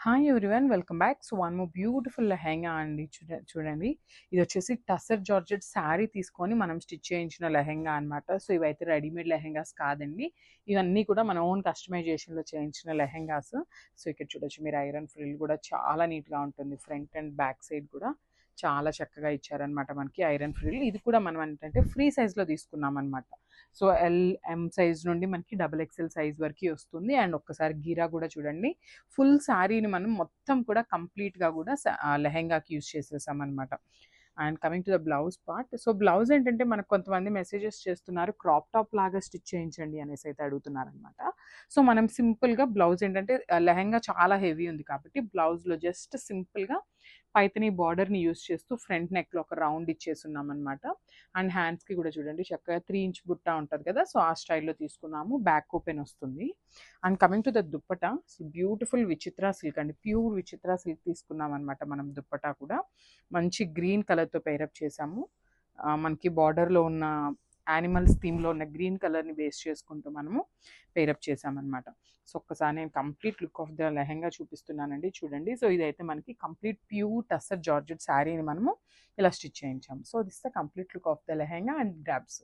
Hi everyone, welcome back. So one more beautiful lehenga అండి. చూడండి, ఇది వచ్చేసి టసర్ జార్జెట్ శారీ తీసుకొని మనం స్టిచ్ చేయించిన లెహెంగా అనమాట. సో ఇవైతే రెడీమేడ్ లెహెంగాస్ కాదండి, ఇవన్నీ కూడా మన ఓన్ కస్టమైజేషన్లో చేయించిన లెహెంగాస్. సో ఇక్కడ చూడొచ్చు మీరు, ఐరన్ ఫ్రిల్ కూడా చాలా నీట్గా ఉంటుంది. ఫ్రంట్ అండ్ బ్యాక్ సైడ్ కూడా చాలా చక్కగా ఇచ్చారనమాట మనకి ఐరన్ ఫ్రిల్. ఇది కూడా మనం ఏంటంటే ఫ్రీ సైజ్లో తీసుకున్నాం అనమాట. సో ఎం సైజ్ నుండి మనకి XXL సైజ్ వరకు వస్తుంది. అండ్ ఒక్కసారి గీరా కూడా చూడండి, ఫుల్ శారీని మనం మొత్తం కూడా కంప్లీట్గా కూడా లెహెంగాకి యూజ్ చేసేసాం అనమాట. And coming to the blouse part, so blouse ఏంటంటే మనకు కొంతమంది మెసేజెస్ చేస్తున్నారు, క్రాప్ టాప్ లాగా స్టిచ్ చేయించండి అనేసి అయితే అడుగుతున్నారు అనమాట. సో మనం సింపుల్గా బ్లౌజ్ ఏంటంటే లెహెంగా చాలా హెవీ ఉంది కాబట్టి బ్లౌజ్లో జస్ట్ సింపుల్గా పైతని బార్డర్ని యూస్ చేస్తూ ఫ్రంట్ నెక్లో ఒక రౌండ్ ఇచ్చేస్తున్నాం అనమాట. అండ్ హ్యాండ్స్కి కూడా చూడండి చక్కగా 3 ఇంచ్ బుట్ట ఉంటుంది కదా, సో ఆ స్టైల్లో తీసుకున్నాము. బ్యాక్ ఓపెన్ వస్తుంది. And coming to the dupatta, beautiful విచిత్ర సిల్క్ అండి, ప్యూర్ విచిత్ర సిల్క్ తీసుకున్నాం అనమాట. మనం దుప్పటా కూడా మంచి గ్రీన్ కలర్తో పేరప్ చేసాము. మనకి బార్డర్లో ఉన్న యానిమల్స్ థీమ్లో ఉన్న గ్రీన్ కలర్ని బేస్ చేసుకుంటూ మనము పేరప్ చేసామన్నమాట. సో ఒక్కసారి నేను complete look of the lehenga చూపిస్తున్నానండి, చూడండి. సో ఇదైతే మనకి కంప్లీట్ ప్యూర్ టస్సర్ జార్జెట్ శారీని మనము ఇలా స్టిచ్ చేయించాము. So this the complete look of the lehenga and grabs.